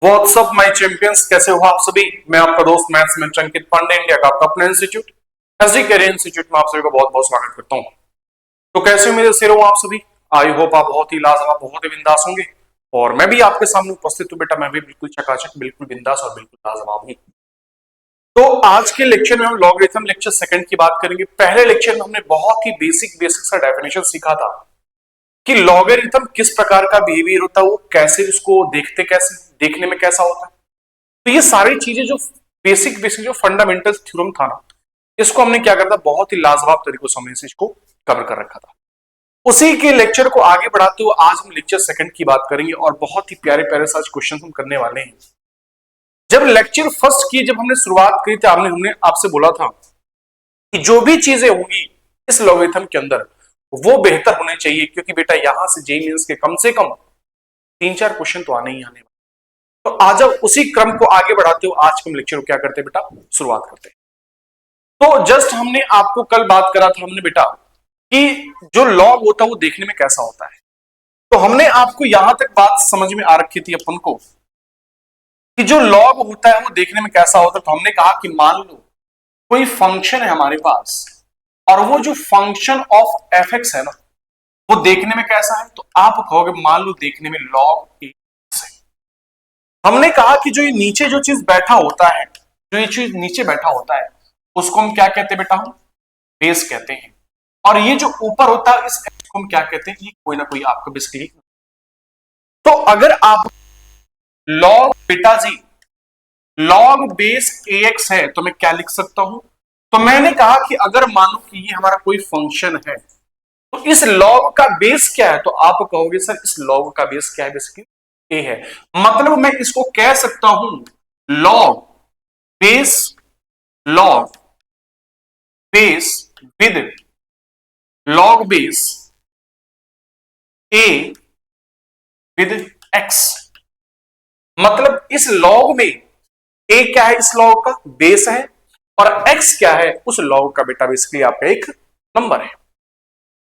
WhatsApp my champions, कैसे हो आप सभी। मैं आपका दोस्त मैथ्स में अंकित पांडे, इंडिया का आपका अपना इंस्टीट्यूट एसडी करियर इंस्टीट्यूट में आप सभी का बहुत बहुत स्वागत करता हूं। तो कैसे हो मेरे से रहो आप सभी। आई होप आप बहुत ही लाजवाब, बहुत ही बिंदास होंगे और मैं भी आपके सामने उपस्थित हूं बेटा। मैं भी बिल्कुल चकाचक, बिल्कुल बिंदास और बिल्कुल लाजवाब हूं। तो आज के लेक्चर में हम लॉगरिथम लेक्चर सेकंड की बात करेंगे। पहले लेक्चर में हमने बहुत ही बेसिक सा डेफिनेशन सीखा था कि लॉगरिथम किस प्रकार का बिहेवियर होता है, वो कैसे उसको देखने में कैसा होता है। तो ये सारी चीजें जो बेसिक जो फंडामेंटल थ्योरम था ना, इसको हमने क्या करता, बहुत ही लाजवाब तरीकों से हमने इसको कवर कर रखा था। उसी के लेक्चर को आगे बढ़ाते हुए आज हम लेक्चर सेकंड की बात करेंगे और बहुत ही प्यारे प्यारे सारे क्वेश्चन हम करने वाले हैं। जब लेक्चर फर्स्ट की जब हमने शुरुआत की थी, हमने आपसे बोला था कि जो भी चीजें होंगी इस लॉगरिथम के अंदर वो बेहतर होने चाहिए, क्योंकि बेटा यहां से जेईई मेंस के कम से कम 3-4 क्वेश्चन तो आने ही आने। तो आज अब उसी क्रम को आगे बढ़ाते हुए आज हम लेक्चर को क्या करते हैं बेटा, शुरुआत करते हैं। तो जस्ट हमने आपको कल बात करा था हमने बेटा कि जो लॉग होता है वो देखने में कैसा होता है। तो हमने आपको यहां तक बात समझ में आ रखी थी अपन को कि जो लॉग होता है वो देखने में कैसा होता है। तो हमने कहा कि मान लो कोई फंक्शन है हमारे पास और वो जो फंक्शन ऑफ एफ एक्स है ना, वो देखने में कैसा है। तो आप कहोगे मान लो देखने में लॉग ए। हमने कहा कि जो ये नीचे जो चीज बैठा होता है, जो ये चीज नीचे बैठा होता है उसको हम क्या कहते हैं बेटा, हम बेस कहते हैं। और ये जो ऊपर होता है इस एक्स को हम क्या कहते हैं, ये कोई ना कोई आपका बेसिकली। तो अगर आप लॉग बेटा जी लॉग बेस ए एक्स है तो मैं क्या लिख सकता हूं। तो मैंने कहा कि अगर मानो कि ये हमारा कोई फंक्शन है तो इस लॉग का बेस क्या है। तो आप कहोगे सर इस लॉग का बेस क्या है, बेसिकली ए है। मतलब मैं इसको कह सकता हूं log base with log base A with x. मतलब इस लॉग में ए क्या है, इस लॉग का बेस है, और एक्स क्या है, उस लॉग का बेटा बेसिकली आपका एक नंबर है।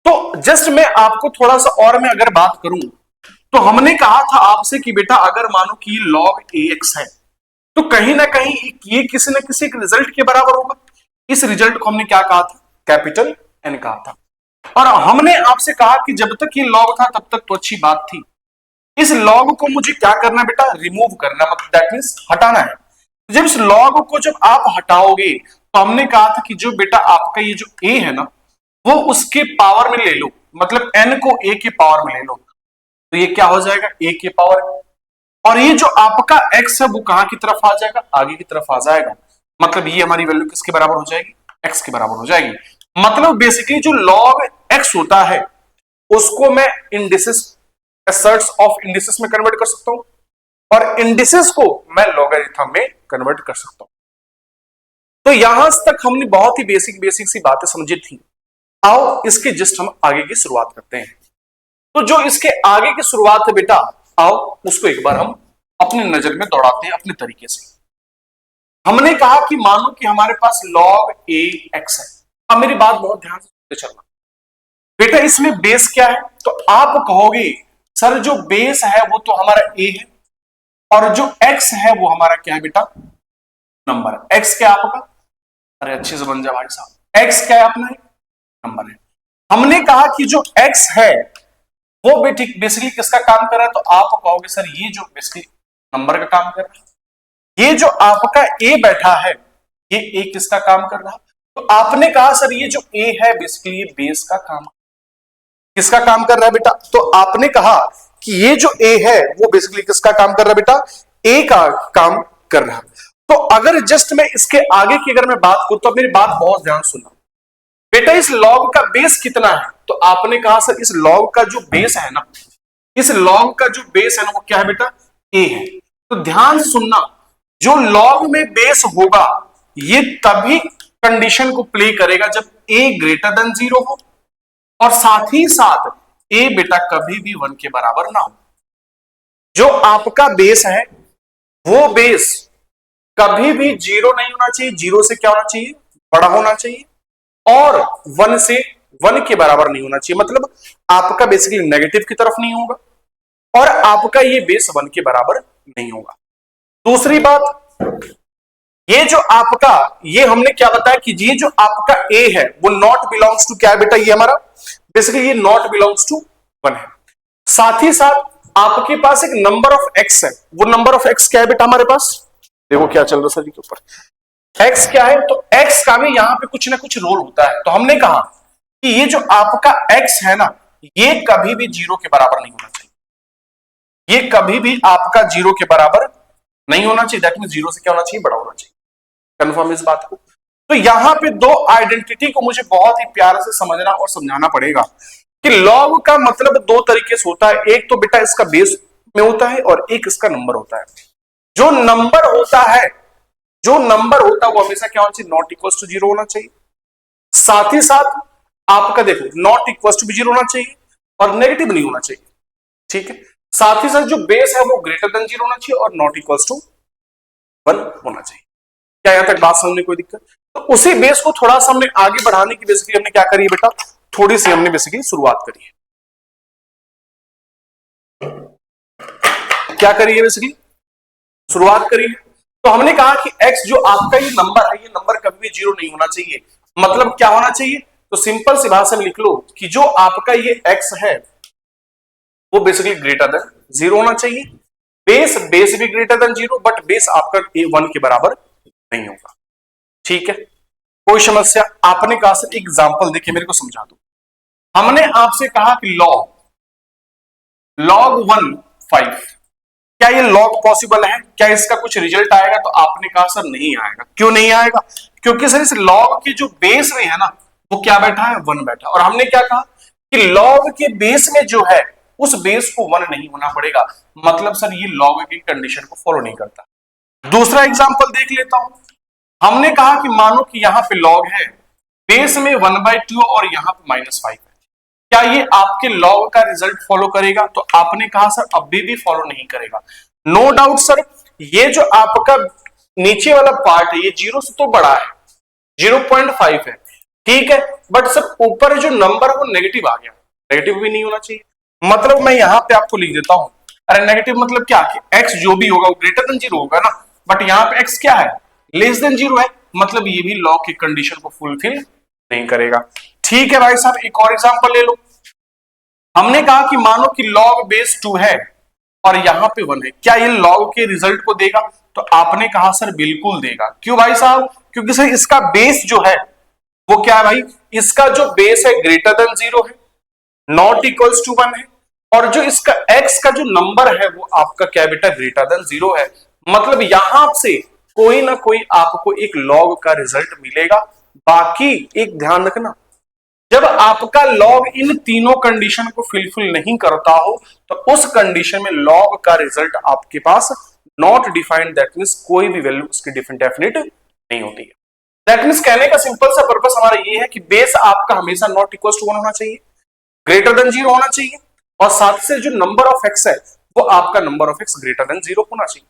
तो जस्ट मैं आपको थोड़ा सा और मैं अगर बात करूं तो हमने कहा था आपसे कि बेटा अगर मानो कि लॉग ए एक्स है तो कहीं ना कहीं ये किसी न किसी एक रिजल्ट के बराबर होगा। इस रिजल्ट को हमने क्या कहा था, कैपिटल एन कहा था। और हमने आपसे कहा कि जब तक ये लॉग था तब तक तो अच्छी बात थी। इस लॉग को मुझे क्या करना बेटा, रिमूव करना, मतलब दैट मींस हटाना है। जब इस लॉग को जब आप हटाओगे तो हमने कहा था कि जो बेटा आपका ये जो ए है ना, वो उसके पावर में ले लो, मतलब एन को ए के पावर में ले लो। तो ये क्या हो जाएगा, ए के पावर। और ये जो आपका x है वो कहां की तरफ आ जाएगा, आगे की तरफ आ जाएगा। मतलब ये हमारी वैल्यू किसके बराबर हो जाएगी, x के बराबर हो जाएगी। मतलब बेसिकली जो log x होता है उसको मैं इंडिसेस, असर्ट्स ऑफ इंडिसेस में कन्वर्ट कर सकता हूं और इंडिसेस को मैं लॉगरिथम में कन्वर्ट कर सकता हूं। तो यहां तक हमने बहुत ही बेसिक सी बातें समझी थी। आओ इसके जस्ट हम आगे की शुरुआत करते हैं। तो जो इसके आगे की शुरुआत है बेटा, आओ उसको एक बार हम अपनी नजर में दौड़ाते हैं अपने तरीके से। हमने कहा कि मानो कि हमारे पास log a x है। अब मेरी बात बहुत ध्यान से सुनते चलना बेटा, इसमें बेस क्या है। तो आप कहोगे सर जो बेस है वो तो हमारा a है और जो x है वो हमारा क्या है बेटा, नंबर। x क्या है आपका, अरे अच्छे से बन जा भाई साहब, x क्या है अपना, नंबर है। हमने कहा कि जो x है वो बेसिकली किसका काम कर रहा है। तो आप कहोगे सर ये जो बेसिकली नंबर का काम कर रहा है। ये जो आपका ए बैठा है ये ए किसका काम कर रहा है। तो आपने कहा सर ये जो ए है बेसिकली ये बेस का काम, किसका काम कर रहा है बेटा। तो आपने कहा कि ये जो ए है वो बेसिकली किसका काम कर रहा है बेटा, ए का काम कर रहा है। तो अगर जस्ट मैं इसके आगे की अगर मैं बात करूं तो मेरी बात बहुत ध्यान सुनना बेटा, इस लॉग का बेस कितना है। तो आपने कहा सर इस लॉग का जो बेस है ना, इस लॉग का जो बेस है ना वो क्या है बेटा, ए है। तो ध्यान से सुनना, जो लॉग में बेस होगा ये तभी कंडीशन को प्ले करेगा जब ए ग्रेटर देन 0 हो और साथ ही साथ ए बेटा कभी भी 1 के बराबर ना हो। जो आपका बेस है वो बेस कभी भी 0 नहीं होना चाहिए, 0 से क्या होना चाहिए, बड़ा होना चाहिए, और 1 से 1 के बराबर नहीं होना चाहिए। मतलब आपका बेसिकली नेगेटिव की तरफ नहीं होगा और आपका ये बेस 1 के बराबर नहीं होगा। दूसरी बात, ये जो आपका, ये हमने क्या बताया कि ये जो आपका ए है वो नॉट बिलोंग्स टू क्या है बेटा, ये हमारा बेसिकली ये नॉट बिलोंग्स टू 1 है। साथ ही साथ आपके पास एक नंबर ऑफ एक्स है, वो नंबर ऑफ एक्स क्या है बेटा हमारे पास, देखो क्या चल रहा है सर जी के ऊपर, एक्स क्या है, तो एक्स का भी यहां पे कुछ ना कुछ रोल होता है। तो हमने कहा कि ये जो आपका एक्स है ना, ये कभी भी 0 के बराबर नहीं होना चाहिए, ये कभी भी आपका 0 के बराबर नहीं होना चाहिए। दैट मीन 0 से क्या होना चाहिए, बड़ा होना चाहिए। कंफर्म इस बात को। तो यहां पे दो आइडेंटिटी को मुझे बहुत ही प्यार से समझना और समझाना पड़ेगा कि लॉग का मतलब दो तरीके से होता है, एक तो बेटा इसका बेस में होता है और एक इसका नंबर होता है। जो नंबर होता है, जो नंबर होता है वो हमेशा क्या होना चाहिए, नॉट इक्वल टू 0 होना चाहिए। साथ ही साथ आपका देखो नॉट इक्वल टू भी 0 होना चाहिए और नेगेटिव नहीं होना चाहिए, ठीक है। साथ ही साथ जो बेस है वो ग्रेटर देन 0 होना चाहिए और नॉट इक्वल टू 1 होना चाहिए। क्या यहां तक बात समझने कोई दिक्कत? तो उसी बेस को थोड़ा सा हमने आगे बढ़ाने की बेसिकली हमने क्या करी है बेटा, थोड़ी सी हमने बेसिकली शुरुआत करी है। क्या करी है बेसिकली, शुरुआत करी है। तो हमने कहा कि x जो आपका ये नंबर है, ये नंबर कभी भी 0 नहीं होना चाहिए। मतलब क्या होना चाहिए, तो सिंपल सी भाषा में लिख लो कि जो आपका ये x है वो बेसिकली ग्रेटर देन 0 होना चाहिए। बेस भी ग्रेटर देन 0, बट बेस आपका 1 के बराबर नहीं होगा, ठीक है। कोई समस्या? आपने कहा सर एग्जांपल देखिए मेरे को समझा दो। हमने आपसे कहा कि log 1 5, क्या ये लॉग पॉसिबल है, क्या इसका कुछ रिजल्ट आएगा? तो आपने कहा सर नहीं आएगा। क्यों नहीं आएगा? क्योंकि सर इस लॉग के जो बेस में है ना वो क्या बैठा है, 1 बैठा। और हमने क्या कहा कि लॉग के बेस में जो है उस बेस को 1 नहीं होना पड़ेगा। मतलब सर ये लॉग की कंडीशन को फॉलो नहीं करता। दूसरा एग्जांपल देख लेता हूं। हमने कहा कि मानो कि यहां पे लॉग है, बेस में 1/2 और यहां पे -5 है। क्या ये आपके लॉग का रिजल्ट फॉलो करेगा? तो आपने कहा सर अभी भी फॉलो नहीं करेगा। नो डाउट सर, ये जो आपका नीचे वाला पार्ट है ये 0 से तो बड़ा है, 0.5 है, ठीक है। बट सर ऊपर जो नंबर है वो नेगेटिव आ गया, नेगेटिव भी नहीं होना चाहिए। मतलब मैं यहां पे आपको लिख देता हूं, अरे नेगेटिव मतलब क्या कि x जो भी होगा वो ग्रेटर देन 0 होगा ना, बट यहां पे x क्या है, लेस देन 0 है। मतलब ये भी लॉग की कंडीशन को फुलफिल नहीं करेगा, ठीक है भाई साहब। एक और एग्जांपल ले लो। हमने कहा कि मानो कि log बेस 2 है और यहां पे 1 है, क्या ये log के रिजल्ट को देगा? तो आपने कहा सर बिल्कुल देगा। क्यों भाई साहब? क्योंकि सर इसका बेस जो है वो क्या है भाई, इसका जो बेस है ग्रेटर देन 0 है, नॉट इक्वल्स टू 1 है, और जो इसका x का जो नंबर है वो आपका क्या बेटा, ग्रेटर देन 0 है। मतलब यहां से कोई ना कोई आपको एक log का रिजल्ट मिलेगा। बाकी एक ध्यान रखना, जब आपका लॉग इन तीनों कंडीशन को फिलफिल नहीं करता हो तो उस कंडीशन में लॉग का रिजल्ट आपके पास नॉट डिफाइंड, दैट मींस कोई भी वैल्यू उसकी डेफिनेट नहीं होती है। दैट मींस कहने का सिंपल सा पर्पस हमारा ये है कि बेस आपका हमेशा नॉट इक्वल टू 1 होना चाहिए, ग्रेटर देन 0 होना चाहिए, और साथ से जो नंबर ऑफ एक्स है वो आपका number of x greater than 0 होना चाहिए,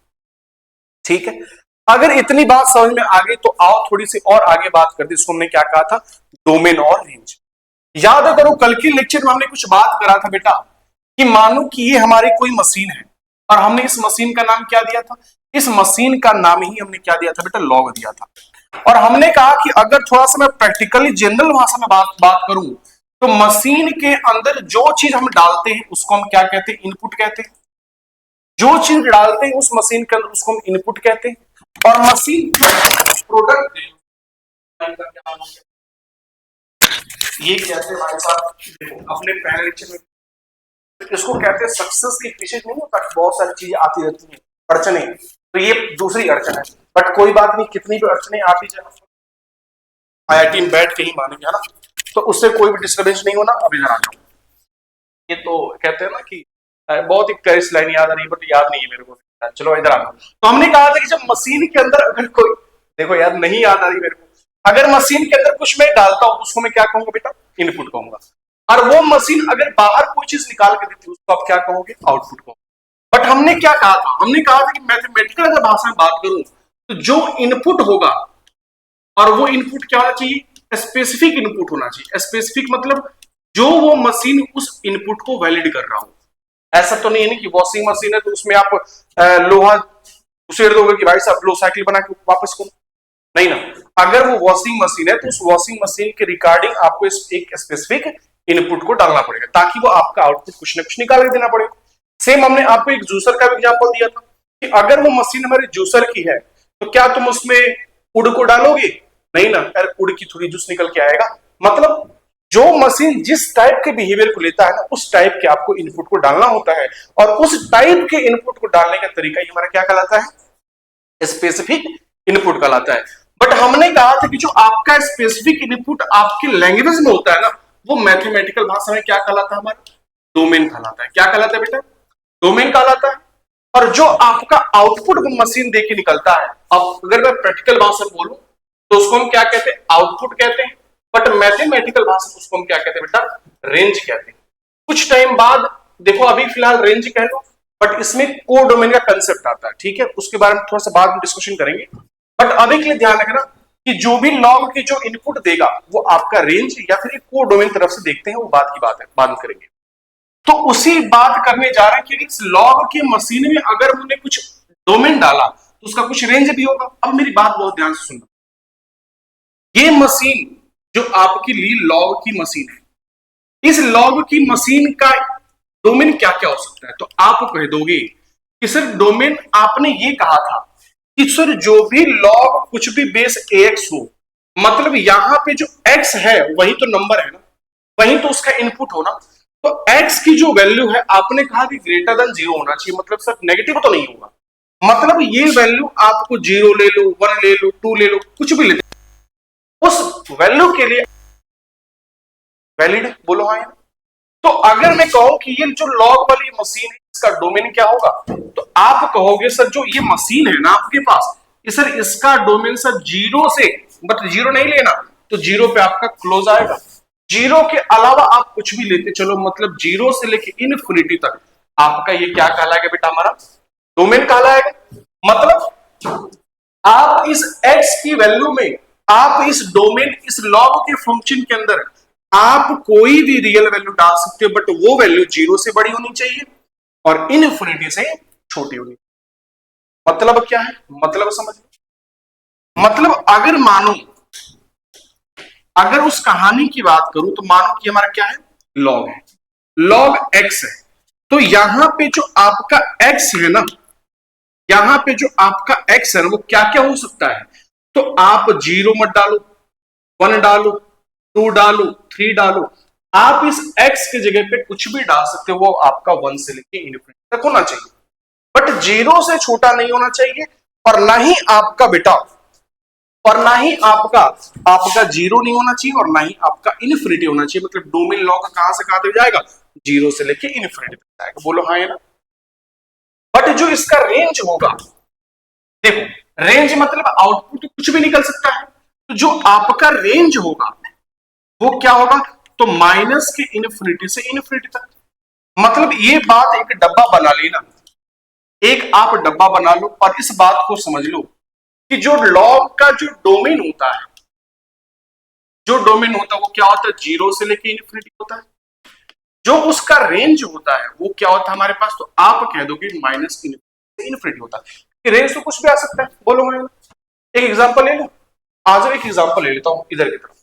ठीक है। अगर इतनी बात समझ में आ गई तो आओ थोड़ी सी और आगे बात करते। इसको हमने क्या कहा था, डोमेन और रेंज। याद करो कल के लेक्चर में हमने कुछ बात करा था बेटा कि मानो कि ये हमारी कोई मशीन है और हमने इस मशीन का नाम क्या दिया था, इस मशीन का नाम ही हमने क्या दिया था बेटा, लॉग दिया था। और हमने कहा कि अगर थोड़ा सा मैं प्रैक्टिकली जनरल भाषा में बात करूं तो मशीन के अंदर जो चीज हम डालते हैं उसको हम क्या कहते हैं, इनपुट कहते हैं। जो चीज डालते हैं उस मशीन के अंदर उसको हम इनपुट कहते हैं। और मशीन प्रोडक्ट ये कहते हैं भाई साहब, देखो अपने पहले लेक्चर में इसको कहते हैं सक्सेस की पीछे नहीं होता कि बहुत सारी चीजें आती रहती हैं, अड़चने। तो ये दूसरी अड़चन है, बट कोई बात नहीं, कितनी भी अड़चने आती जाए IIT में बैठ के ही मानेंगे, है ना। तो उससे कोई भी डिस्टर्बेंस नहीं होना। अब इधर आ जाओ। ये तो कहते हैं ना कि बहुत ही करिस लाइन याद आ रही है बट याद नहीं है मेरे को। चलो इधर आ जाओ। तो हमने कहा था कि जब मशीन के अंदर अगर कोई, देखो यार नहीं याद आ रही मेरे को, अगर मशीन के अंदर कुछ मैं डालता हूं उसको मैं क्या कहूंगा बेटा, इनपुट कहूंगा। और वो मशीन अगर बाहर कोई चीज निकाल के देती है उसको आप क्या कहोगे, आउटपुट कहोगे। बट हमने क्या कहा था, हमने कहा था कि मैथमेटिकल अगर भाषा में बात करूं तो जो इनपुट होगा, और वो इनपुट क्या होना चाहिए, स्पेसिफिक इनपुट होना चाहिए। स्पेसिफिक मतलब जो वो मशीन उस इनपुट को वैलिड कर रहा हो। ऐसा तो नहीं है कि वॉशिंग मशीन है तो उसमें आप लोहा उसे दोगे कि भाई साहब लो साइकिल बना के वापस करो, नहीं ना। अगर वो वॉशिंग मशीन है तो उस वॉशिंग मशीन के रिगार्डिंग आपको एक स्पेसिफिक इनपुट को डालना पड़ेगा ताकि वो आपका आउटपुट कुछ ना कुछ निकाल के देना पड़ेगा। सेम हमने आपको एक जूसर का भी एग्जांपल दिया था कि अगर वो मशीन हमारे जूसर की है तो क्या तुम उसमें उड़ को डालोगे, नहीं ना, यार उड़ की थोड़ी जूस निकल के आएगा। मतलब जो मशीन जिस टाइप के बिहेवियर को लेता है ना उस टाइप के आपको इनपुट को डालना होता है, और उस टाइप के इनपुट को डालने का तरीका ही हमारा क्या कहलाता है, स्पेसिफिक इनपुट कहलाता है। बट हमने कहा था कि जो आपका स्पेसिफिक इनपुट आपके लैंग्वेज में होता है ना वो मैथमेटिकल भाषा में क्या कहलाता है, हमारा डोमेन कहलाता है। क्या कहलाता है बेटा, डोमेन कहलाता है। और जो आपका आउटपुट मशीन देके निकलता है, अब अगर मैं प्रैक्टिकल भाषा में बोलूं तो उसको हम क्या कहते हैं, आउटपुट कहते हैं। बट मैथमेटिकल भाषा में उसको हम क्या कहते हैं बेटा, रेंज कहते हैं। कुछ टाइम बाद देखो, अभी फिलहाल रेंज कह लो, बट इसमें को डोमेन का कंसेप्ट आता है, ठीक है, उसके बारे में थोड़ा सा बाद में डिस्कशन करेंगे। बट अभी के लिए ध्यान रखना कि जो भी लॉग की जो इनपुट देगा वो आपका रेंज या फिर एक को डोमेन तरफ से देखते हैं, वो बात की बात है, बाद में करेंगे। तो उसी बात करने जा रहे हैं कि इस लॉग की मशीन में अगर हमने कुछ डोमेन डाला तो उसका कुछ रेंज भी होगा। अब मेरी बात बहुत ध्यान से सुनना, ये मशीन जो आपके लिए लॉग की मशीन है, इस लॉग की मशीन का डोमेन क्या क्या हो सकता है। तो आप कह दोगे कि सर डोमेन आपने ये कहा था कि सर जो भी लॉग कुछ भी बेस ax हो, मतलब यहां पे जो x है वही तो नंबर है ना, वही तो उसका इनपुट हो ना। तो x की जो वैल्यू है आपने कहा कि ग्रेटर देन 0 होना चाहिए, मतलब सर नेगेटिव तो नहीं होगा। मतलब ये वैल्यू आपको 0 ले लो, 1 ले लो, 2 ले लो, कुछ भी ले लो, उस वैल्यू के लिए वैलिड बोलो हाँ। तो अगर मैं कहूं कि ये जो लॉग वाली मशीन है इसका डोमेन क्या होगा, तो आप कहोगे सर जो ये मशीन है ना आपके पास, सर इसका डोमेन सर 0 से, बट 0 नहीं लेना, तो 0 पे आपका क्लोज आएगा। 0 के अलावा आप कुछ भी लेते चलो, मतलब 0 से लेके इनफिनिटी तक आपका ये क्या कहलाएगा बेटा, हमारा डोमेन कहलाएगा। मतलब आप इस x की वैल्यू में, आप इस डोमेन, इस लॉग के फंक्शन के अंदर आप कोई भी रियल वैल्यू डाल सकते हो, बट वो वैल्यू 0 से बड़ी होनी चाहिए और इनफिनिटी से छोटी होनी। मतलब क्या है, मतलब समझ, मतलब अगर मानो, अगर उस कहानी की बात करूं तो मानो कि हमारा क्या है, लॉग है, लॉग x है। तो यहां पे जो आपका x है ना, यहां पे जो आपका x है ना, वो क्या क्या हो सकता है। तो आप 0 मत डालो, 1 डालो, 2 डालो, 3 डालो, आप इस x की जगह पे कुछ भी डाल सकते हो, वो आपका 1 से लेके इनफिनिटी तक होना चाहिए, बट 0 से छोटा नहीं होना चाहिए। और ना ही आपका बेटा, और ना ही आपका 0 नहीं होना चाहिए और ना ही आपका इनफिनिटी होना चाहिए। मतलब डोमेन लॉग कहां से कहां तक जाएगा, 0 से लेके इनफिनिटी तक जाएगा, बोलो हाँ या ना। बट जो इसका रेंज होगा, देखो रेंज मतलब आउटपुट कुछ भी निकल सकता है, तो जो आपका रेंज होगा वो क्या होगा, तो माइनस के इनफिनिटी से इनफिनिटी तक। मतलब ये बात एक डब्बा बना लेना, एक आप डब्बा बना लो और इस बात को समझ लो कि जो लॉग का जो डोमेन होता है, जो डोमेन होता है वो क्या होता है, 0 से लेके इनफिनिटी होता है। जो उसका रेंज होता है वो क्या होता है हमारे पास, तो आप कह दोगे माइनस इनफिनिटी होता है। रेंज तो कुछ भी आ सकता है, बोलो मैं एक एग्जांपल ले लो। आज एक एग्जांपल ले लेता हूं इधर की तरफ।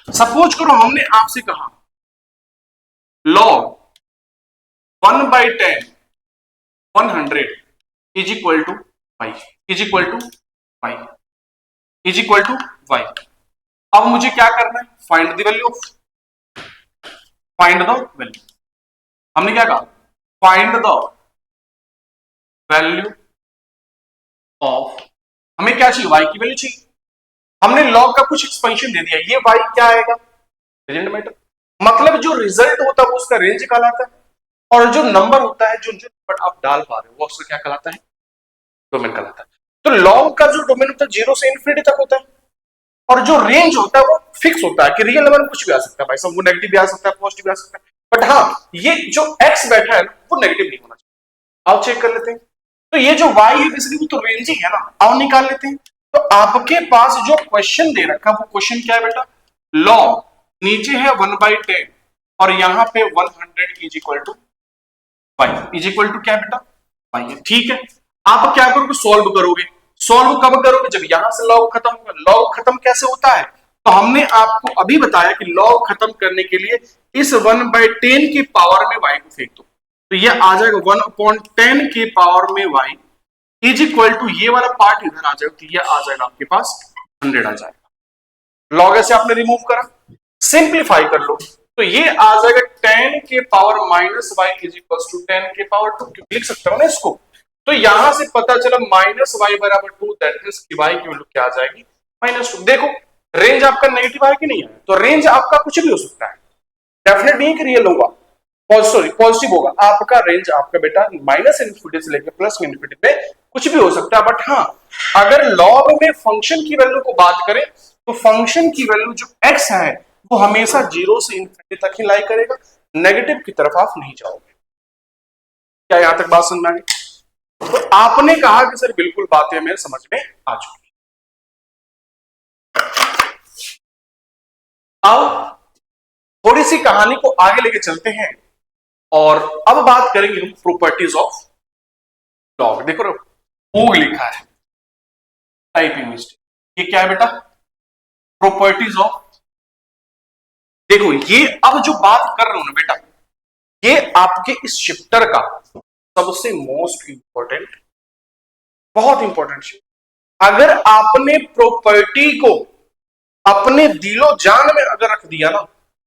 सपोज करो हमने आपसे कहा log 1/10 100 is equal to y, is equal to y, is equal to y। अब मुझे क्या करना है, find the value of, find the value. हमने क्या कहा, फाइंड द वैल्यू ऑफ, हमें क्या चाहिए, y की वैल्यू चाहिए। हमने लॉग का कुछ एक्सपेंशन दे दिया, ये y क्या आएगा, डजंट मैटर। मतलब जो रिजल्ट होता है वो उसका रेंज कहलाता है, और जो नंबर होता है, जो नंबर आप डाल पा रहे हो वो उसका क्या कहलाता है, डोमेन कहलाता है। तो लॉग का जो डोमेन होता है 0 से इनफिनिटी तक होता है, और जो रेंज होता है वो फिक्स होता है कि रियल नंबर में कुछ भी आ सकता है, भाई सब वो नेगेटिव भी आ सकता है, पॉजिटिव भी आ सकता है। बट हाँ, ये जो x बैठा है वो नेगेटिव नहीं होना चाहिए। आओ चेक कर लेते हैं। तो ये जो y है बेसिकली वो तो रेंज ही है ना, आओ निकाल लेते हैं। तो आपके पास जो क्वेश्चन दे रखा है वो क्वेश्चन क्या है बेटा, लॉग नीचे है 1/10 और यहां पे 100 is equal to y, is equal to क्या बेटा, y है, ठीक है। आप क्या करोगे, सॉल्व करोगे। सॉल्व कब करोगे, जब यहां से लॉग खत्म होगा। लॉग खत्म कैसे होता है, तो हमने आपको अभी बताया कि लॉग खत्म करने के लिए इस 1/10 की पावर में y को फेंक दो, तो ये आ जाएगा 1/10 के पावर में y इज इक्वल टू, ये वाला पार्ट इधर आ जाएगा, तो ये आ जाएगा आपके पास 100 आ जाएगा। लॉग ऐसे आपने रिमूव करा, सिंप्लीफाई कर लो, तो ये आ जाएगा 10 के power minus y is equal to 10 के पावर 2, क्योंकि लिख सकते हो ना इसको। तो यहां से पता चला माइनस वाई बराबर 2, दैट मींस कि वाई की वैल्यू क्या आ जाएगी, -2। देखो रेंज आपका नेगेटिव है कि नहीं है, तो रेंज आपका कुछ भी हो सकता है, डेफिनेट नहीं कि रियल होगा, सॉरी पॉजिटिव होगा। आपका रेंज आपका बेटा माइनस इन्फिनिटी से लेकर प्लस इन्फिनिटी में कुछ भी हो सकता है। बट हाँ, अगर लॉग में फंक्शन की वैल्यू को बात करें, तो फंक्शन की वैल्यू जो x है वो हमेशा 0 से इन्फिनिटी तक ही लाई करेगा, नेगेटिव की तरफ आप नहीं जाओगे। क्या यहां तक बात समझ में आ गई? तो आपने कहा कि सर बिल्कुल बातें मेरे समझ में आ चुकी। अब थोड़ी सी कहानी को आगे लेके चलते हैं और अब बात करेंगे हम प्रॉपर्टीज ऑफ लॉग। देखो ओग लिखा है, टाइपिंग मिस्टेक। ये क्या है बेटा, प्रॉपर्टीज ऑफ। देखो ये अब जो बात कर रहा हूं ना बेटा, ये आपके इस शिफ्टर का सबसे मोस्ट इंपॉर्टेंट, बहुत इंपॉर्टेंट शिफ्टर। अगर आपने प्रॉपर्टी को अपने दिलो जान में अगर रख दिया ना,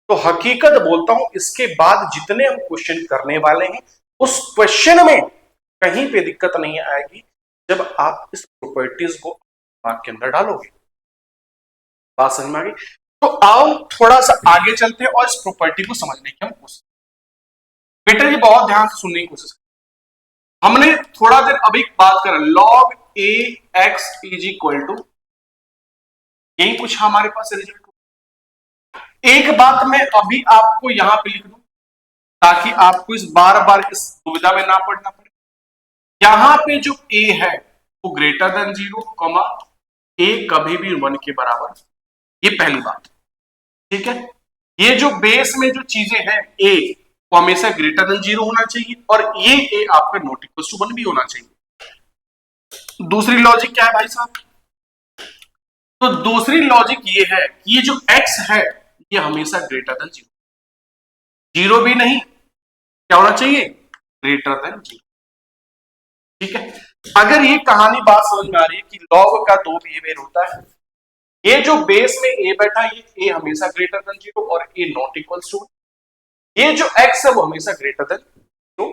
तो हकीकत बोलता हूं इसके बाद जितने हम क्वेश्चन करने वाले हैं उस क्वेश्चन में कहीं पे दिक्कत नहीं आएगी, जब आप इस प्रॉपर्टीज को दिमाग के अंदर डालोगे। बात समझ में आ गई? तो आओ थोड़ा सा आगे चलते हैं और इस प्रॉपर्टी को समझने की हम कोशिश। बेटा जी बहुत ध्यान से सुनने की कोशिश करें। हमने थोड़ा देर अभी बात करा log a x is equal to, यही कुछ हमारे पास रिजल्ट। एक बात मैं अभी आपको यहां पे लिख दूं ताकि आपको इस बार बार इस दुविधा में ना पड़ना पड़े। यहां पे जो a है वो ग्रेटर देन 0, कॉमा a कभी भी 1 के बराबर, ये पहली बात। ठीक है, ये जो बेस में जो चीजें हैं a वो हमेशा ग्रेटर देन 0 होना चाहिए और ये a आपका नॉट इक्वल टू 1 भी होना चाहिए। दूसरी लॉजिक क्या है भाई साहब, तो दूसरी लॉजिक ये है कि ये जो x है ये हमेशा ग्रेटर देन 0, 0 भी नहीं, क्या होना चाहिए, ग्रेटर देन 0। ठीक है, अगर ये कहानी बात समझ में आ रही है कि लॉग का दो बिहेवियर होता है, ये जो बेस में a बैठा ये a हमेशा ग्रेटर देन 0 और a नॉट इक्वल टू, ये जो x है वो हमेशा ग्रेटर देन 0।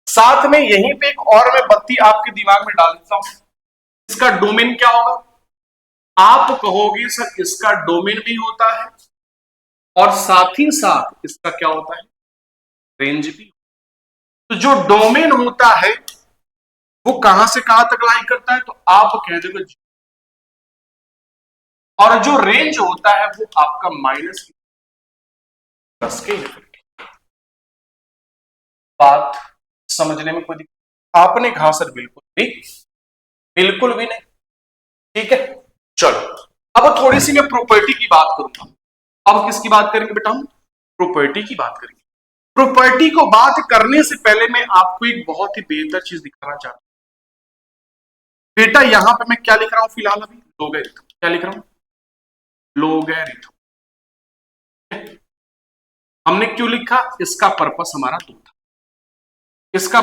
साथ में यहीं पे एक और मैं बत्ती आपके दिमाग में डाल देता हूं, इसका डोमेन क्या होगा, आप कहोगे सर इसका डोमेन भी होता है और साथ ही साथ इसका क्या होता है, रेंज भी। तो जो डोमेन होता है वो कहां से कहां तक लाई करता है, तो आप कह दोगे, और जो रेंज होता है वो आपका -10 के। बात समझने में कोई दिक्कत, आपने कहा सर बिल्कुल भी, बिल्कुल भी नहीं। ठीक है, चलो अब थोड़ी सी मैं प्रॉपर्टी की बात करूंगा। अब किसकी बात करेंगे बेटा, हम प्रॉपर्टी की बात करेंगे। प्रॉपर्टी को बात करने से पहले मैं आपको एक बहुत ही बेहतर चीज दिखाना चाहता हूं। बेटा यहां पे मैं क्या लिख रहा हूं फिलहाल, अभी लोगरिथम, क्या लिख रहा हूं, लोगरिथम। हमने क्यों लिखा, इसका पर्पस हमारा दो था, इसका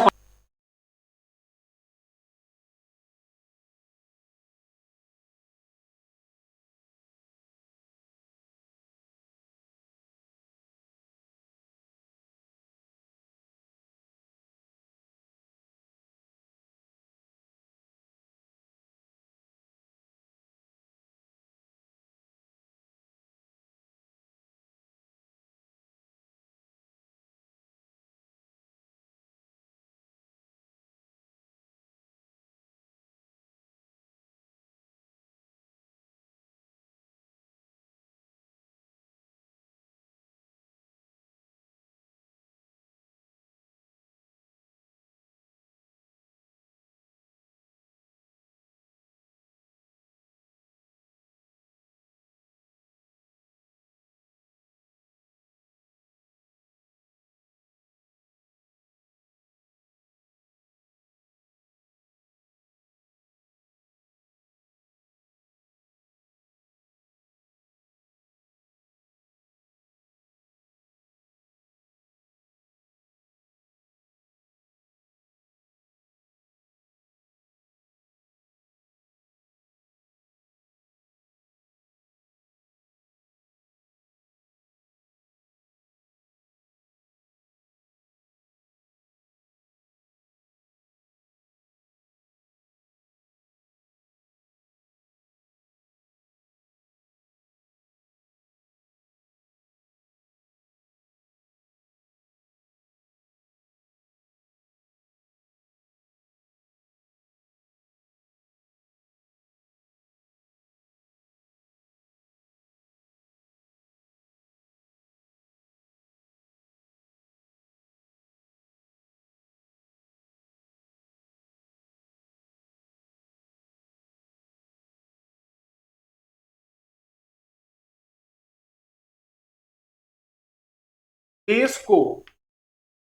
बेस को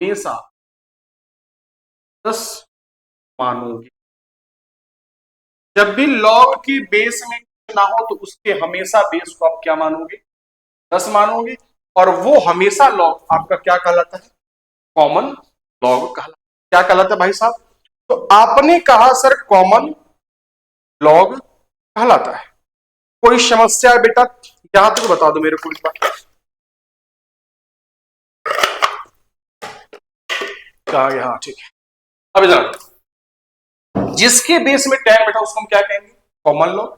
हमेशा 10 मानोगे। जब भी लॉग की बेस में कुछ ना हो तो उसके हमेशा बेस को आप क्या मानोगे? 10 मानोगे। और वो हमेशा लॉग आपका क्या कहलाता है? कॉमन लॉग कहलाता है। क्या कहलाता है भाई साहब? तो आपने कहा सर कॉमन लॉग कहलाता है। कोई समस्या है बेटा? यहां तक बता दो मेरे को एक बार। क्या यहाँ ठीक है। अब इधर जिसके बेस में 10 बैठा उसको हम क्या कहेंगे? Common log.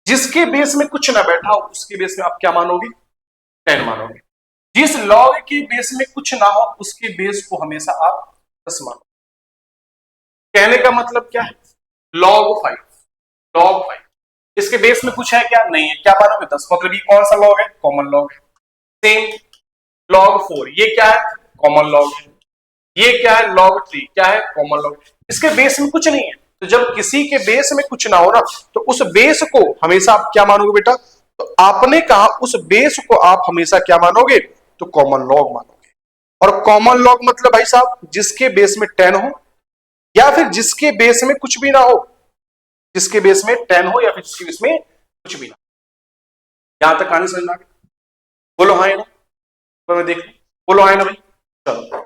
जिसके बेस में कुछ ना बैठा हो उसके बेस में आप क्या मानोगे? 10 मानोगे। जिस लॉग के बेस में कुछ ना हो उसके बेस को हमेशा आप 10 मानोगे। कहने का मतलब क्या है? लॉग 5, लॉग 5 इसके बेस में कुछ है क्या? नहीं है। क्या मानोगे? 10। मतलब ये कौन सा लॉग है? कॉमन लॉग है। सेम लॉग 4 ये क्या है? कॉमन लॉग है। ये क्या है? लॉग 3 क्या है? Common log. इसके बेस में कुछ नहीं है। तो जब किसी के बेस में कुछ ना हो ना तो उस बेस को हमेशा आप क्या मानोगे बेटा? तो आपने कहा उस बेस को आप हमेशा क्या मानोगे? तो कॉमन लॉग मानोगे। और कॉमन लॉग मतलब भाई साहब जिसके बेस में 10 हो या फिर जिसके बेस में कुछ भी ना हो। जिसके बेस में 10 हो या फिर जिसके बेस में कुछ भी ना हो। यहां तक कहानी समझ में आ गई? बोलो हाँ या ना? तो मैं देख बोलो हाँ या ना भाई? चलो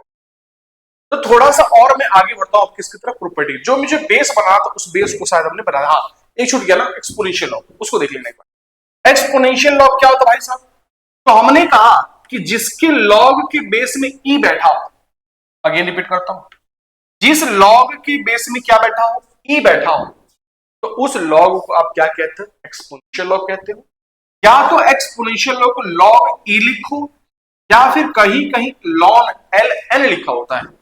तो थोड़ा सा और मैं आगे बढ़ता हूं किसकी तरफ? प्रॉपर्टी। जो मुझे बेस बना था उस बेस को शायद हमने बनाया। हाँ एक छूट गया ना, एक्सपोनेंशियल लॉ, उसको देख लेना एक बार। एक्सपोनेंशियल लॉ क्या होता है भाई साहब? तो हमने कहा कि जिसके लॉग के बेस में ई बैठा हो, अगेन रिपीट करता हूं, जिस लॉग के बेस में क्या बैठा हो? ई बैठा हो, तो उस लॉग को आप क्या कहते हो? एक्सपोनेंशियल लॉग कहते हो। या तो एक्सपोनेंशियल लॉग को लॉग ई लिखो या फिर कहीं कहीं लॉन एल एन लिखा होता है।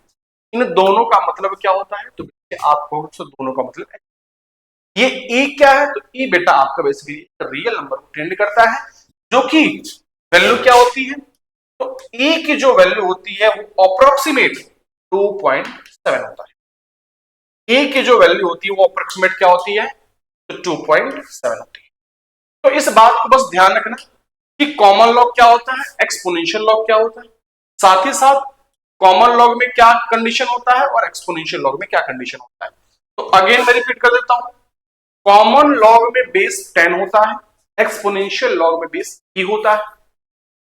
इन दोनों का मतलब क्या होता है? तो आपको दोनों का मतलब है। ये ए क्या है? तो ए बेटा आपका बेसिकली रियल नंबर को ट्रेंड करता है जो कि वैल्यू क्या होती है? तो ए की जो वैल्यू होती है वो अप्रोक्सीमेट 2.7 होता है। ए की जो वैल्यू होती है वो अप्रोक्सीमेट क्या होती है? तो 2.7 होती है। तो इस बात को बस ध्यान रखना कि कॉमन लॉग क्या होता है, एक्सपोनेंशियल लॉग क्या होता है, साथ ही साथ कॉमन लॉग में क्या कंडीशन होता है और एक्सपोनेंशियल लॉग में क्या कंडीशन होता है। तो अगेन मैं रिपीट कर देता हूं। कॉमन लॉग में बेस 10 होता है, एक्सपोनेंशियल लॉग में बेस ई होता है।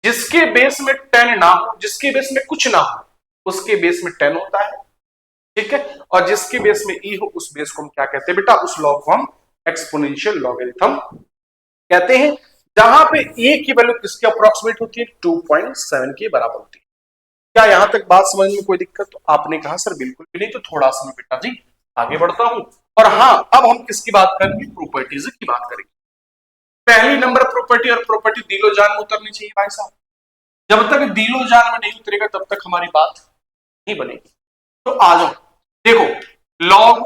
जिसके बेस में 10 ना हो, जिसके बेस में कुछ ना हो, उसके बेस में 10 होता है। ठीक है। और जिसके बेस में ई हो उस बेस को हम क्या कहते हैं बेटा? उस लॉग को हम एक्सपोनेंशियल लॉगरिथम कहते हैं। जहां पे ए की वैल्यू किसके अप्रोक्सीमेट होती है? 2.7 के बराबर होती है। क्या यहां तक बात समझ में कोई दिक्कत? तो आपने कहा सर बिल्कुल भी नहीं। तो थोड़ा सा मैं बेटा जी आगे बढ़ता हूं। और हाँ अब हम किसकी बात करेंगे? प्रॉपर्टीज की बात करेंगे। पहली नंबर प्रॉपर्टी, और प्रॉपर्टी दिलो जान में उतरनी चाहिए भाई साहब। जब तक दिलो जान में नहीं उतरेगा तब तक हमारी बात नहीं बनेगी। तो आ जाओ देखो, लॉग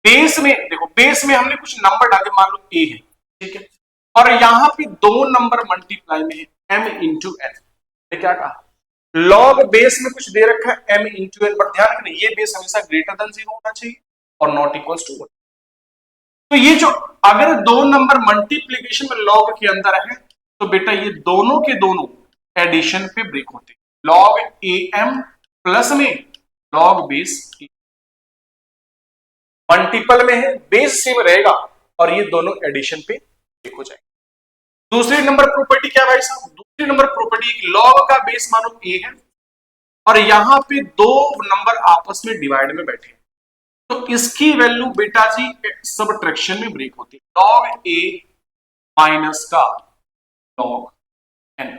बेस में, देखो बेस में हमने कुछ नंबर डाले, मान लो ए है, ठीक है, और यहां पे दो नंबर मल्टीप्लाई में है m इंटू एन। क्या कहा? लॉग बेस में कुछ दे रखा है m इंटू एन, पर ध्यान रखना ये बेस हमेशा ग्रेटर देन 0 होना चाहिए और नॉट इक्वल टू 1। तो ये जो अगर दो नंबर मल्टीप्लीकेशन में लॉग के अंदर है तो बेटा ये दोनों के दोनों एडिशन पे ब्रेक होते हैं। लॉग ए एम प्लस में लॉग बेस मल्टीपल में है, बेस सेम रहेगा और ये दोनों एडिशन पे ब्रेक हो जाएंगे। दूसरी नंबर प्रॉपर्टी क्या भाई साहब? दूसरी नंबर प्रॉपर्टी लॉग का बेस मानो ए है और यहां पे दो नंबर आपस में डिवाइड में बैठे हैं, तो इसकी वैल्यू बेटा जी सबट्रैक्शन में ब्रेक होती है। लॉग ए माइनस का log n,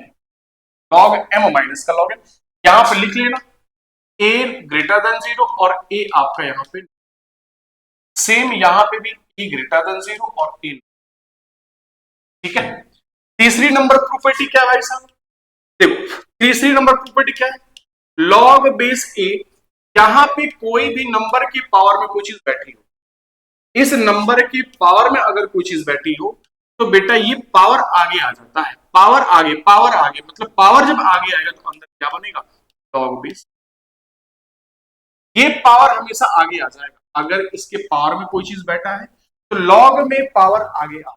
log m minus का लॉग एन। यहां पे लिख लेना ए ग्रेटर देन 0 और ए आपका यहां पे सेम, यहां पे भी ए ग्रेटर देन 0 और ए, ठीक है। तीसरी नंबर प्रॉपर्टी क्या है भाई साहब? देखो तीसरी नंबर प्रॉपर्टी क्या है? लॉग बेस ए, यहां पे कोई भी नंबर की पावर में कोई चीज बैठी हो, इस नंबर की पावर में अगर कोई चीज बैठी हो तो बेटा ये पावर आगे आ जाता है। पावर आगे मतलब पावर जब आगे आएगा तो अंदर क्या बनेगा? Log base. ये पावर हमेशा आगे आ जाएगा। अगर इसके पावर में कोई चीज बैठा है तो लॉग में पावर आगे आ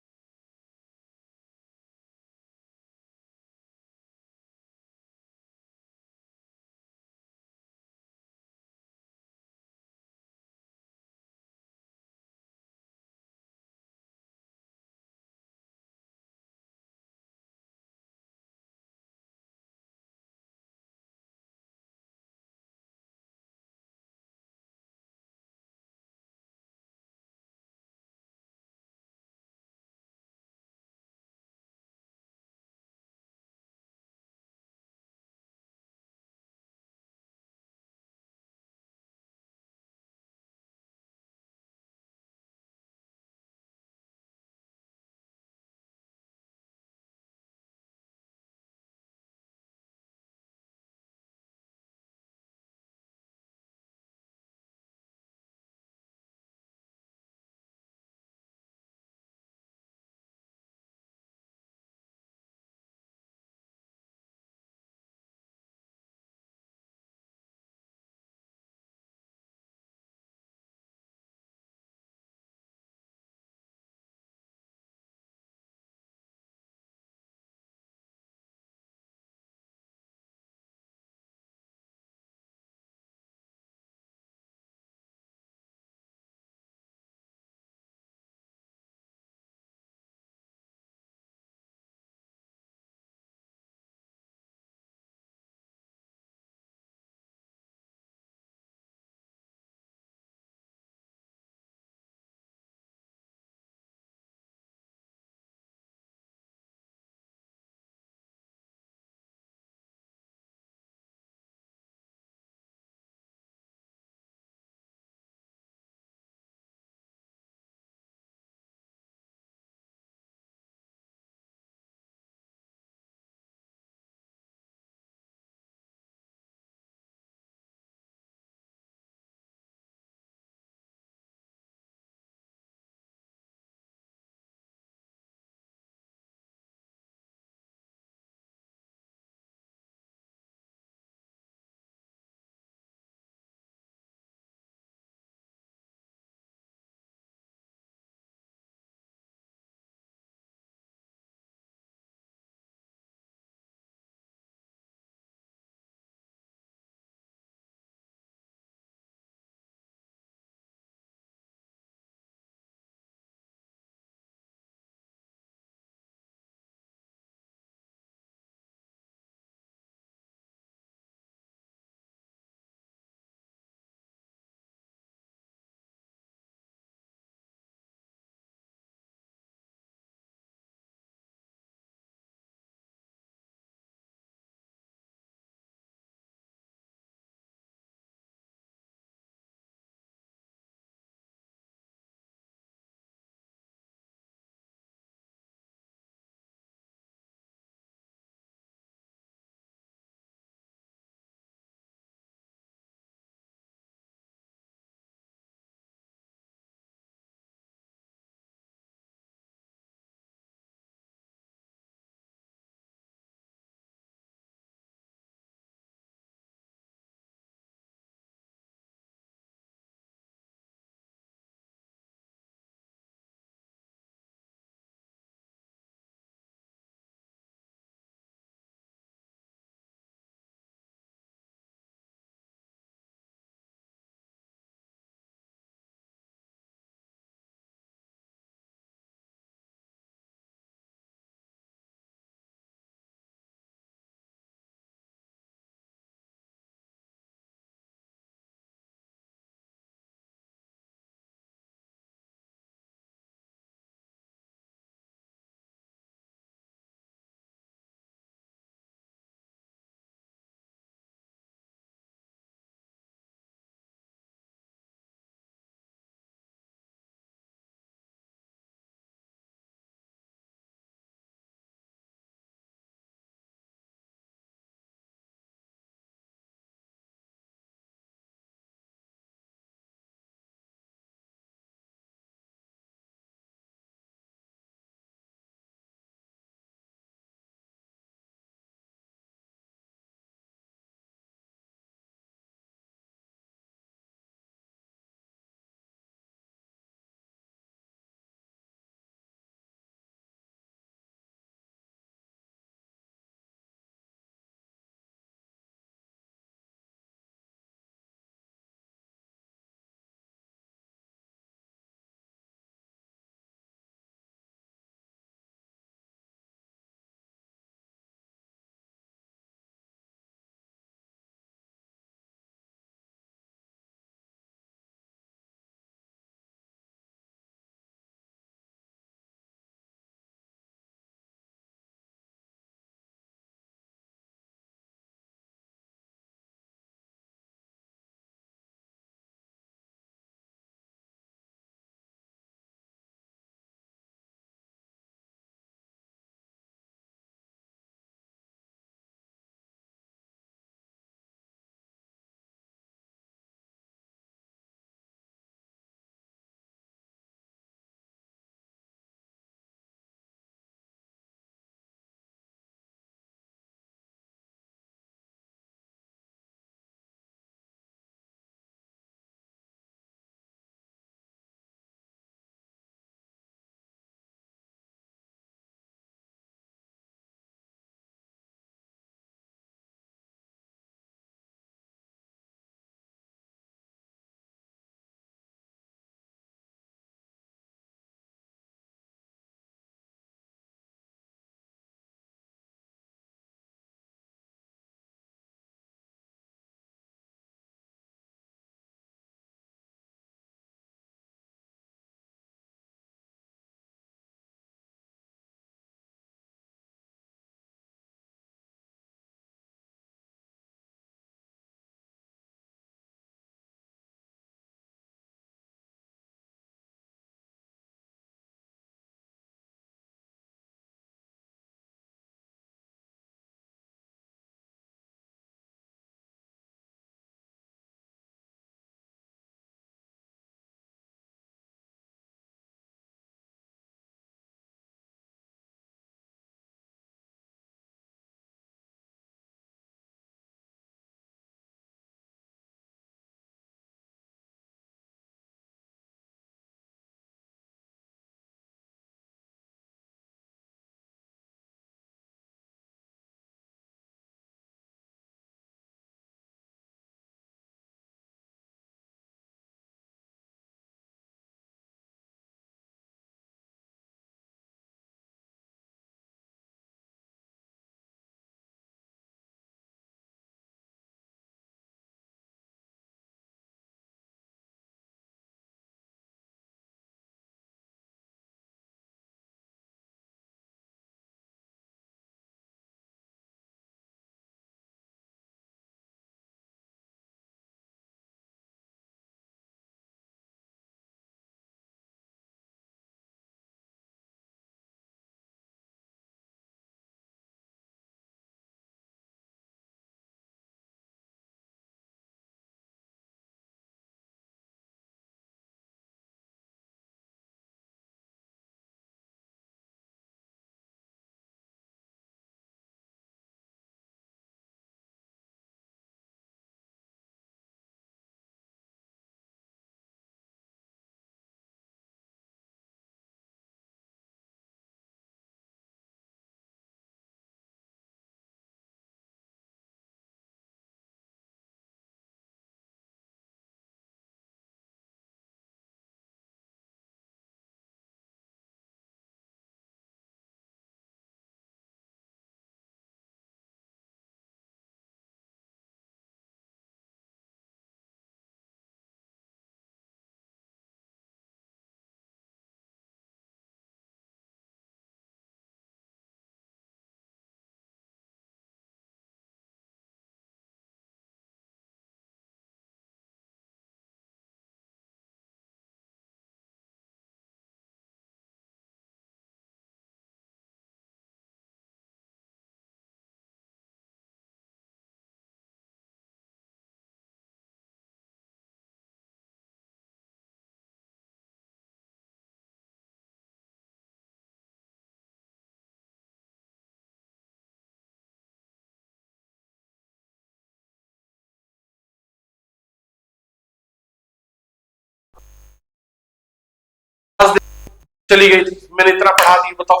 चली गई थी, मैंने इतना पढ़ा दिया, बताओ।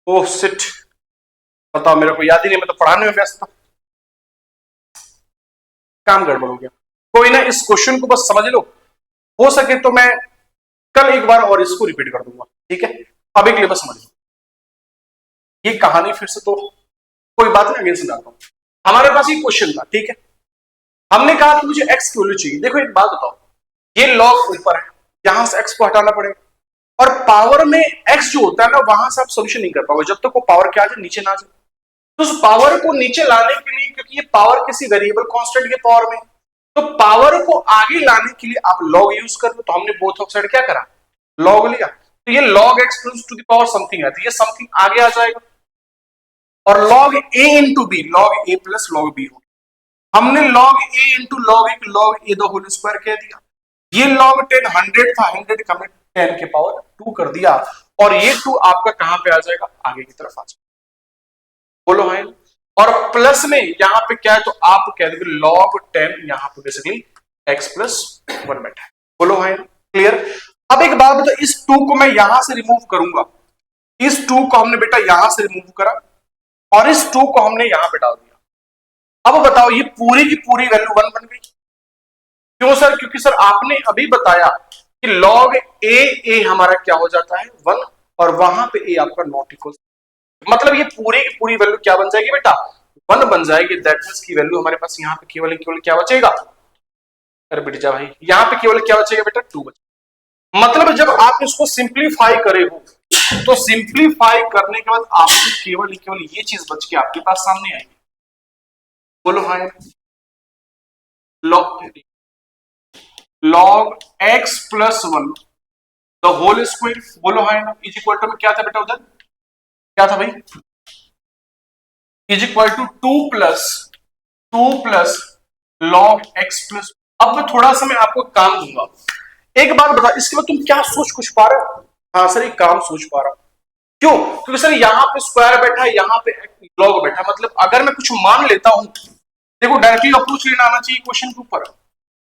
ओह शिट, बताओ, मेरे को याद ही नहीं, मैं तो पढ़ाने में व्यस्त था, काम गड़बड़ हो गया। कोई ना, इस क्वेश्चन को बस समझ लो, हो सके तो मैं कल एक बार और इसको रिपीट कर दूंगा, ठीक है। अभी के लिए बस समझ लो ये कहानी, फिर से तो कोई बात नहीं, अगेन समझाता हूं। हमारे पास ये क्वेश्चन था, ठीक है, हमने कहा कि मुझे एक्स की वैल्यू चाहिए। देखो एक बात बताओ, ये लॉग ऊपर है, यहां से एक्स को हटाना पड़ेगा, और पावर में एक्स जो होता है ना, वहां से आप सोल्यूशन नहीं कर पाओगे जब तक वो पावर क्या आ जाए, नीचे ना आ जाए। तो उस पावर को नीचे लाने के लिए, क्योंकि ये पावर किसी वेरिएबल कांस्टेंट के पावर में, तो पावर को आगे लाने के लिए आप लॉग यूज कर लो। तो हमने बोथ ऑफ साइड क्या करा, लॉग लिया। तो ये log x to the power something है, तो ये समथिंग आगे आ जाएगा, और log a into b, log a plus log b हो। हमने log a इंटू log a log a the whole square कह दिया। ये log 10 100 था, 100 का मैं 10 के पावर 2 कर दिया, और ये 2 आपका कहां पे आ जाएगा, आगे की तरफ आ जाएगा। बोलो है। और प्लस में यहां पे क्या है, तो आप कह दोगे log 10, यहां पे बेसिकली x प्लस 1 बैठा है। बोलो है क्लियर। अब एक बात बताओ, इस 2 को मैं यहां से रिमूव करूंगा, इस 2 को हमने बेटा यहां से रिमूव करा, और इस 2 को हमने यहां पे डाल दिया। अब बताओ, ये पूरी की पूरी वैल्यू 1 बन गई। क्यों सर, क्योंकि सर आपने अभी बताया कि log ए हमारा क्या हो जाता है 1, और वहां पे ए आपका नॉट इक्वल, मतलब ये पूरी की पूरी वैल्यू क्या बन जाएगी बेटा, 1 बन जाएगी। दैट मींस की वैल्यू हमारे पास यहाँ पे केवल केवल क्या बचेगा, अरे बेटा जा भाई, यहाँ पे केवल क्या बचेगा बेटा, 2 बचेगा। मतलब जब आप इसको सिंप्लीफाई करे हो, तो सिंप्लीफाई करने के बाद आपको केवल ये चीज बच के आपके पास सामने आएगी। बोलो हाँ, log x plus 1 the whole square, बोलो हाँ ना, इज इक्वल टू में क्या था बेटा, उधर क्या था भाई, is equal to 2 plus log x plus. अब मैं थोड़ा सा मैं आपको काम दूंगा, एक बात बता, इसके बाद तुम क्या सोच कुछ पा रहे हो। हाँ सर, एक काम सोच पा रहा हूं, क्यों, क्योंकि सर यहाँ पे स्क्वायर बैठा है, यहाँ पे log बैठा, मतलब अगर मैं कुछ मान लेता हूं, देखो डायरेक्टली अप्रोच लेना आना चाहिए क्वेश्चन के ऊपर।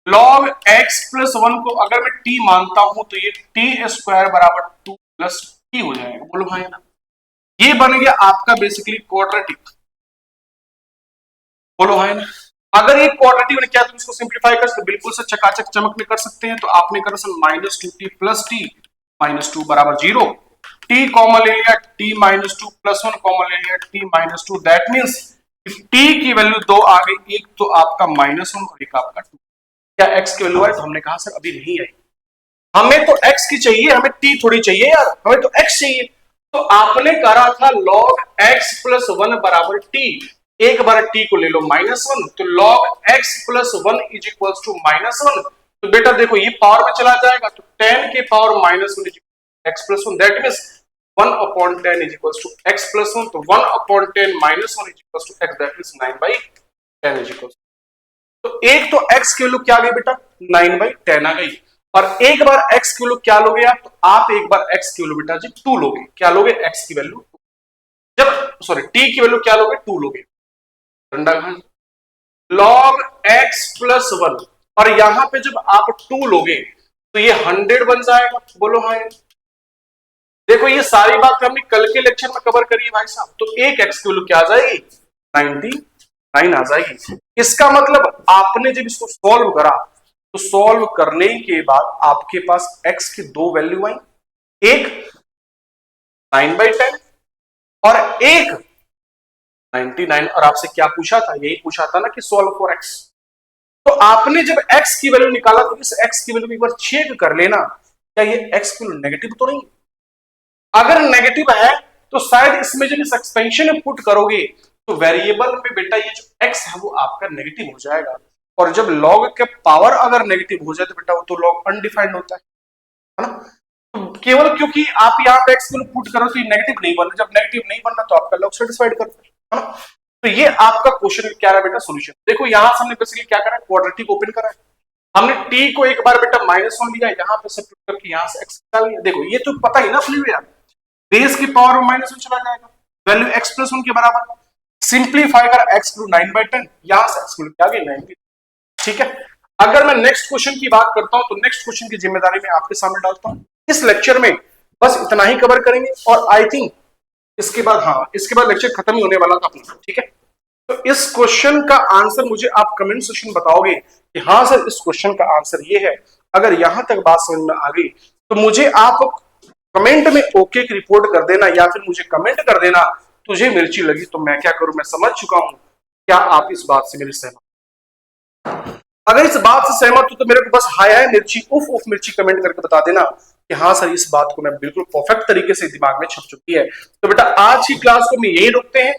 log x प्लस 1 को अगर मैं t मानता हूं, तो ये t स्क्वायर बराबर 2 प्लस t हो जाएगा। बोलो भाई ना, ये बन गया आपका बेसिकली क्वाड्रेटिक। बोलो भाई ना, अगर ये क्वाड्रेटिक में क्या तुम इसको सिंप्लीफाई कर सकते, बिल्कुल से चकाचक चमक में कर सकते हैं। तो आपने कर सर -2t प्लस t -2 बराबर 0, t कॉमन ले लिया, t -2 प्लस 1 कॉमन ले लिया, t -2। दैट मींस t की वैल्यू 2 आ गई, एक तो आपका -1 और एक आपका 2। क्या x की वैल्यू आई, तो हमने कहा सर अभी नहीं आई, हमें तो x की चाहिए, हमें t थोड़ी चाहिए यार, हमें तो x चाहिए। तो आपने करा था log x प्लस 1 बराबर t, एक बार t को ले लो -1, तो log x plus 1 is equal to -1। तो बेटा देखो ये पावर में चला जाएगा, तो 10 के power -1 x plus 1, that means 1/10 is equal to x plus 1, तो 1/10 -1 is equal to x, that means 9/10 is equal. तो एक तो x की वैल्यू क्या आ गई बेटा, 9/10 आ गई, और एक बार x की वैल्यू क्या लोगे आप, तो आप एक बार x की वैल्यू बेटा जी 2 लोगे। क्या लोगे, x की वैल्यू, जब सॉरी t की वैल्यू क्या लोगे, 2 लोगे। log x प्लस 1, और यहां पे जब आप 2 लोगे तो ये 100 बन जाएगा। बोलो हाँ, देखो ये सारी बात हमने कल के लेक्चर में कवर करी है भाई साहब। तो एक x की वैल्यू क्या आ जाएगी, 99 आ जाएगी। इसका मतलब आपने जब इसको सॉल्व करा, तो सॉल्व करने के बाद आपके पास x की 2 वैल्यू आई, एक 9/10 और एक 99। और आपसे क्या पूछा था, यही पूछा था ना कि सॉल्व फॉर x। तो आपने जब x की वैल्यू निकाला, तो इस x की वैल्यू एक बार चेक कर लेना, क्या ये x की वैल्यू नेगेटिव तो नहीं। अगर नेगेटिव है तो शायद इसमें जब इस एक्सपेंशन में पुट करोगे, तो वेरिएबल में बेटा ये जो x है वो आपका नेगेटिव हो जाएगा। और जब log के पावर अगर नेगेटिव हो जाए, तो बेटा वो तो log अनडिफाइंड होता है ना। तो केवल क्योंकि आप यहाँ पे x को पुट करो तो ये नेगेटिव नहीं बनना, जब नेगेटिव नहीं बनना तो आपका log सेटिस्फाइड करता है ना। तो ये आपका क्वेश्चन क्या रहा बेटा, सोल्यूशन। देखो यहां से हमने बेसिकली क्या करा, क्वाड्रेटिक ओपन करा है, हमने t को एक बार बेटा -1 लिया, यहां पे सब्ट्रैक्ट करके यहां से x निकाल लिया। देखो ये तो पता ही ना अपने यार, बेस की पावर में -1 चला जाएगा, वैल्यू x प्लस 1 के बराबर। सिंप्लीफाई कर x को 9/10, यहां से x को क्या गई 90। ठीक है, अगर मैं नेक्स्ट क्वेश्चन की बात करता हूं, तो नेक्स्ट क्वेश्चन की जिम्मेदारी मैं आपके सामने डालता हूं। इस लेक्चर में बस इतना ही कवर करेंगे और आई थिंक इसके बाद लेक्चर खत्म ही होने वाला था अपना, ठीक है। तो इस क्वेश्चन का आंसर मुझे आप कमेंट सेक्शन में बताओगे कि हाँ सर इस क्वेश्चन का आंसर ये है। अगर यहां तक बात समझ में आ गई तो मुझे आप कमेंट में ओके की रिपोर्ट कर देना या फिर मुझे कमेंट कर देना तुझे मिर्ची लगी तो मैं क्या करूं, मैं समझ चुका हूं। क्या आप इस बात से मेरी सहमत? अगर इस बात से सहमत हो तो मेरे को बस हाय हाय मिर्ची उफ उफ मिर्ची कमेंट करके बता देना कि हाँ सर इस बात को मैं बिल्कुल परफेक्ट तरीके से दिमाग में छप चुकी है। तो बेटा आज की क्लास को मैं यही रोकते हैं।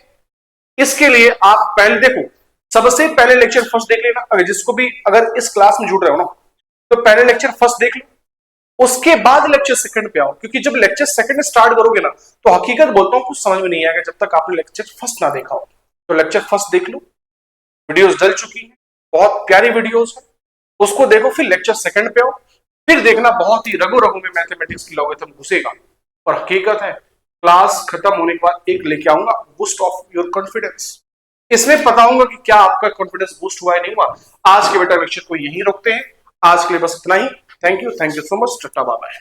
इसके लिए आप पहले देखो, सबसे पहले लेक्चर फर्स्ट देख लेना। अगर जिसको भी अगर इस क्लास में जुड़ रहे हो ना तो पहले लेक्चर फर्स्ट देख लो, उसके बाद लेक्चर सेकंड पे आओ, क्योंकि जब लेक्चर सेकंड स्टार्ट करोगे ना तो हकीकत बोलता हूं कुछ समझ में नहीं आएगा जब तक आपने लेक्चर फर्स्ट ना देखा हो। तो लेक्चर फर्स्ट देख लो, वीडियोस डल चुकी है, बहुत प्यारी वीडियोस है, उसको देखो। फिर लेक्चर सेकंड पे आओ, फिर देखना बहुत ही रगो रगो में मैथमेटिक्स की लॉगरिथम घुसेगा। और हकीकत है क्लास खत्म होने के बाद एक लेके आऊंगा बूस्ट ऑफ योर कॉन्फिडेंस। इसमें बताऊंगा कि क्या आपका कॉन्फिडेंस बूस्ट हुआ है नहीं हुआ। आज के बेटा लेक्चर को यहीं रोकते हैं, आज के लिए बस इतना ही। Thank you so much, tata bye bye.